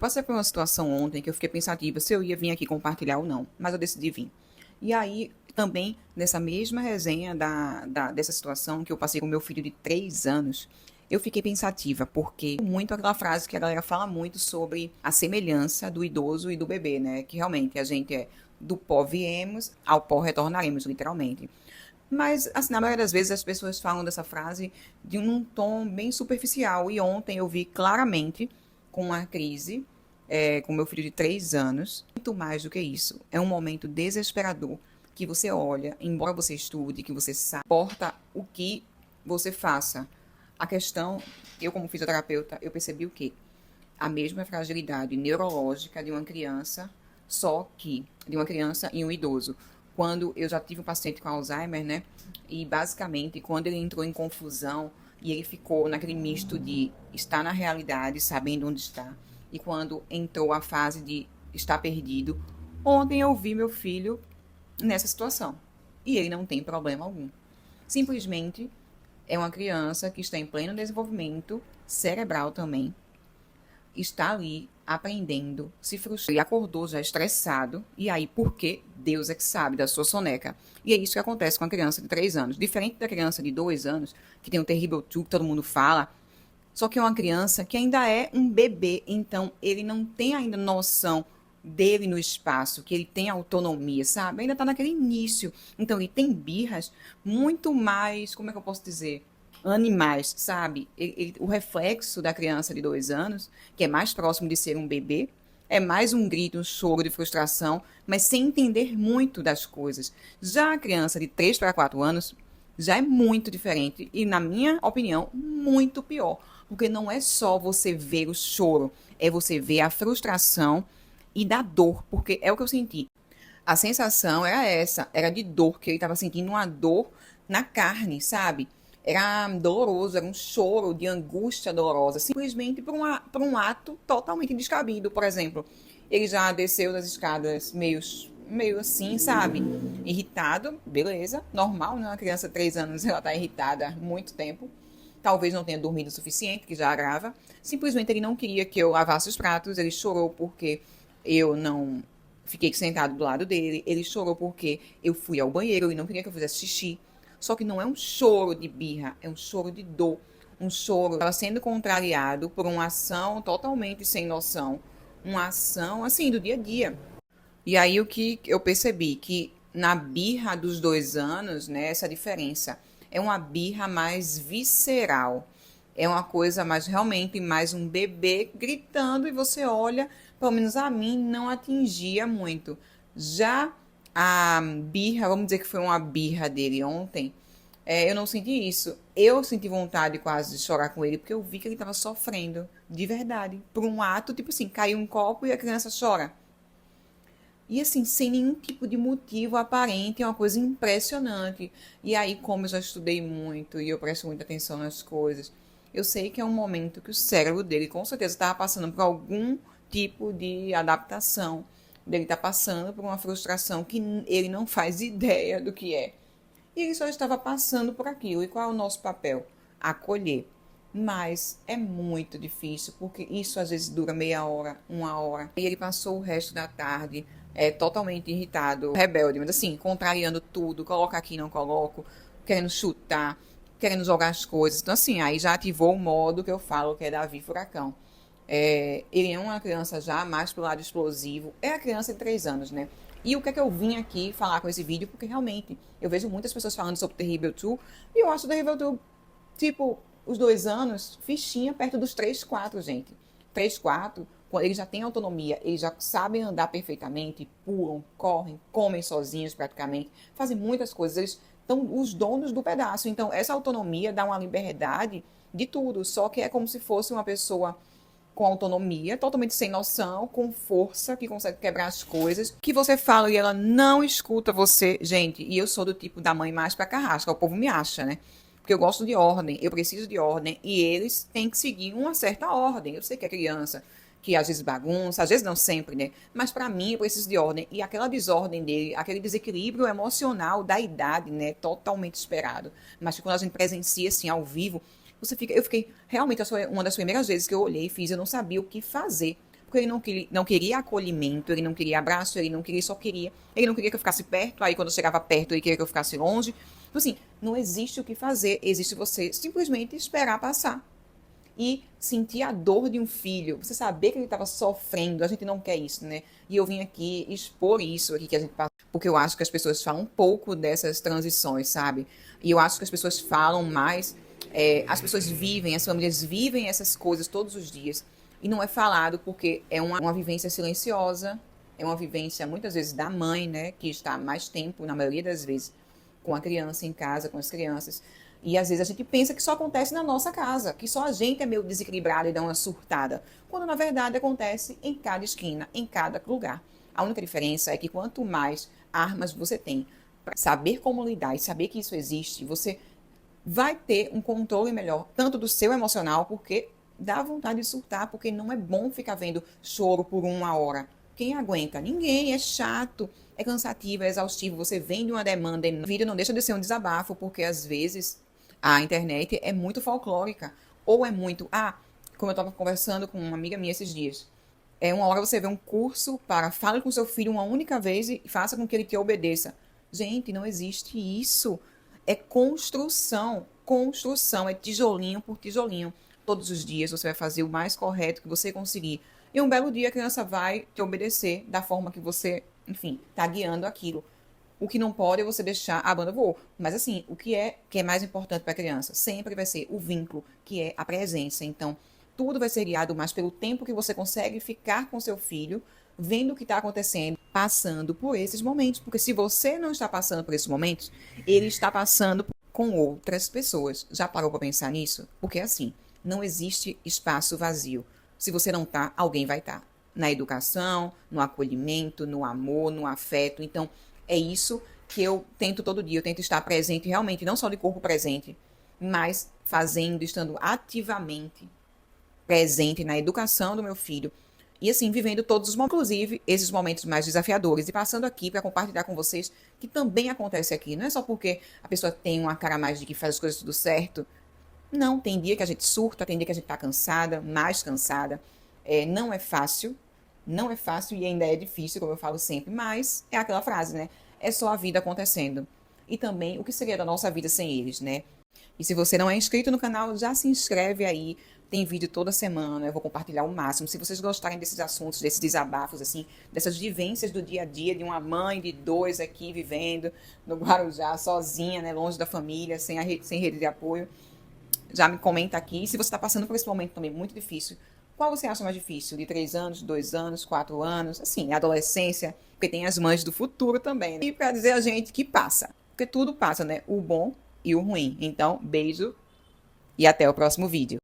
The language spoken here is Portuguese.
passei por uma situação ontem que eu fiquei pensativa se eu ia vir aqui compartilhar ou não, mas eu decidi vir. E aí, também, nessa mesma resenha dessa situação que eu passei com meu filho de 3 anos, eu fiquei pensativa, porque muito aquela frase que a galera fala muito sobre a semelhança do idoso e do bebê, né? Que realmente a gente é do pó viemos, ao pó retornaremos, literalmente. Mas, assim, na maioria das vezes as pessoas falam dessa frase de um tom bem superficial. E ontem eu vi claramente, com a crise, com meu filho de 3 anos, muito mais do que isso. É um momento desesperador que você olha, embora você estude, que você saiba, importa o que você faça. A questão, eu como fisioterapeuta, eu percebi o quê? A mesma fragilidade neurológica de uma criança, só que de uma criança e um idoso. Quando eu já tive um paciente com Alzheimer, né? E basicamente, quando ele entrou em confusão e ele ficou naquele misto de estar na realidade, sabendo onde está, e quando entrou a fase de estar perdido, ontem eu vi meu filho nessa situação. E ele não tem problema algum. Simplesmente é uma criança que está em pleno desenvolvimento cerebral também, está ali aprendendo, se frustrou e acordou já estressado. E aí, por quê? Deus é que sabe da sua soneca. E é isso que acontece com a criança de 3 anos. Diferente da criança de 2 anos, que tem o terrível two, que todo mundo fala, só que é uma criança que ainda é um bebê, então ele não tem ainda noção dele no espaço, que ele tem autonomia, sabe? Ainda está naquele início. Então ele tem birras muito mais, como é que eu posso dizer? Animais, sabe? O reflexo da criança de 2 anos, que é mais próximo de ser um bebê, é mais um grito, um choro de frustração, mas sem entender muito das coisas. Já a criança de 3 para 4 anos já é muito diferente e, na minha opinião, muito pior. Porque não é só você ver o choro, é você ver a frustração e da dor, porque é o que eu senti. A sensação era essa, era de dor, que ele estava sentindo uma dor na carne, sabe? Era doloroso, era um choro de angústia dolorosa, simplesmente por um ato totalmente descabido. Por exemplo, ele já desceu das escadas meio assim, sabe? Irritado, beleza, normal, né? Uma criança de 3 anos, ela tá irritada há muito tempo. Talvez não tenha dormido o suficiente, que já agrava. Simplesmente ele não queria que eu lavasse os pratos, ele chorou porque eu não fiquei sentado do lado dele, ele chorou porque eu fui ao banheiro e não queria que eu fizesse xixi. Só que não é um choro de birra, é um choro de dor. Um choro estava sendo contrariado por uma ação totalmente sem noção. Uma ação, assim, do dia a dia. E aí o que eu percebi? Que na birra dos 2 anos, né, essa diferença. É uma birra mais visceral. É uma coisa mais, realmente, mais um bebê gritando e você olha, pelo menos a mim, não atingia muito. Já a birra, vamos dizer que foi uma birra dele ontem, eu não senti isso. Eu senti vontade quase de chorar com ele, porque eu vi que ele estava sofrendo, de verdade, por um ato, tipo assim, caiu um copo e a criança chora. E assim, sem nenhum tipo de motivo aparente, é uma coisa impressionante. E aí, como eu já estudei muito e eu presto muita atenção nas coisas, eu sei que é um momento que o cérebro dele com certeza estava passando por algum tipo de adaptação. Ele está passando por uma frustração que ele não faz ideia do que é. E ele só estava passando por aquilo. E qual é o nosso papel? Acolher. Mas é muito difícil, porque isso às vezes dura meia hora, 1 hora. E ele passou o resto da tarde totalmente irritado, rebelde, mas assim, contrariando tudo, coloca aqui, não coloco, querendo chutar, querendo jogar as coisas. Então assim, aí já ativou o modo que eu falo, que é Davi Furacão. Ele é uma criança já mais pro lado explosivo, é a criança de 3 anos, né? E o que é que eu vim aqui falar com esse vídeo? Porque realmente, eu vejo muitas pessoas falando sobre o Terrible Two, e eu acho o Terrible Two, tipo, os 2 anos, fichinha perto dos 3, 4, gente. 3, 4, eles já têm autonomia, eles já sabem andar perfeitamente, pulam, correm, comem sozinhos praticamente, fazem muitas coisas, eles estão os donos do pedaço. Então, essa autonomia dá uma liberdade de tudo, só que é como se fosse uma pessoa com autonomia, totalmente sem noção, com força, que consegue quebrar as coisas, que você fala e ela não escuta você. Gente, e eu sou do tipo da mãe mais pra carrasca, o povo me acha, né? Porque eu gosto de ordem, eu preciso de ordem, e eles têm que seguir uma certa ordem. Eu sei que é criança, que às vezes bagunça, às vezes não sempre, né? Mas pra mim eu preciso de ordem, e aquela desordem dele, aquele desequilíbrio emocional da idade, né? Totalmente esperado. Mas que quando a gente presencia assim ao vivo, eu fiquei, realmente, uma das primeiras vezes que eu olhei e fiz, eu não sabia o que fazer. porque ele não queria acolhimento, ele não queria abraço, ele não queria, ele não queria que eu ficasse perto, aí quando eu chegava perto ele queria que eu ficasse longe. Então assim, não existe o que fazer, existe você simplesmente esperar passar. E sentir a dor de um filho, você saber que ele estava sofrendo, a gente não quer isso, né? E eu vim aqui expor isso aqui que a gente passa, porque eu acho que as pessoas falam um pouco dessas transições, sabe? E eu acho que as pessoas falam mais, as pessoas vivem, as famílias vivem essas coisas todos os dias. E não é falado porque é uma vivência silenciosa, é uma vivência muitas vezes da mãe, né? Que está mais tempo, na maioria das vezes, com a criança em casa, com as crianças. E às vezes a gente pensa que só acontece na nossa casa, que só a gente é meio desequilibrado e dá uma surtada, quando na verdade acontece em cada esquina, em cada lugar. A única diferença é que quanto mais armas você tem para saber como lidar e saber que isso existe, você vai ter um controle melhor, tanto do seu emocional, porque dá vontade de surtar, porque não é bom ficar vendo choro por 1 hora. Quem aguenta? Ninguém, é chato, é cansativo, é exaustivo, você vende uma demanda e a vida não deixa de ser um desabafo, porque às vezes a internet é muito folclórica, ou é muito, como eu estava conversando com uma amiga minha esses dias, uma hora você vê um curso para fale com seu filho uma única vez e faça com que ele te obedeça. Gente, não existe isso. É construção, é tijolinho por tijolinho. Todos os dias você vai fazer o mais correto que você conseguir. E um belo dia a criança vai te obedecer da forma que você, enfim, está guiando aquilo. O que não pode é você deixar a banda voar. Mas assim, o que é mais importante para a criança? Sempre vai ser o vínculo, que é a presença. Então, tudo vai ser guiado mais pelo tempo que você consegue ficar com seu filho, vendo o que está acontecendo, passando por esses momentos. Porque se você não está passando por esses momentos, ele está passando com outras pessoas. Já parou para pensar nisso? Porque assim, não existe espaço vazio. Se você não tá, alguém vai estar. Na educação, no acolhimento, no amor, no afeto. Então, é isso que eu tento todo dia. Eu tento estar presente realmente, não só de corpo presente, mas fazendo, estando ativamente presente na educação do meu filho. E assim, vivendo todos os momentos, inclusive esses momentos mais desafiadores. E passando aqui para compartilhar com vocês que também acontece aqui. Não é só porque a pessoa tem uma cara mais de que faz as coisas tudo certo. Não, tem dia que a gente surta, tem dia que a gente tá cansada, mais cansada. Não é fácil, não é fácil e ainda é difícil, como eu falo sempre, mas é aquela frase, né? É só a vida acontecendo. E também o que seria da nossa vida sem eles, né? E se você não é inscrito no canal, já se inscreve aí. Tem vídeo toda semana, eu vou compartilhar o máximo. Se vocês gostarem desses assuntos, desses desabafos, assim, dessas vivências do dia a dia, de uma mãe de 2 aqui vivendo no Guarujá, sozinha, né? Longe da família, sem rede de apoio, já me comenta aqui. E se você está passando por esse momento também muito difícil, qual você acha mais difícil? De 3 anos, 2 anos, 4 anos? Assim, adolescência, porque tem as mães do futuro também, né? E para dizer a gente que passa, porque tudo passa, né? O bom e o ruim. Então, beijo e até o próximo vídeo.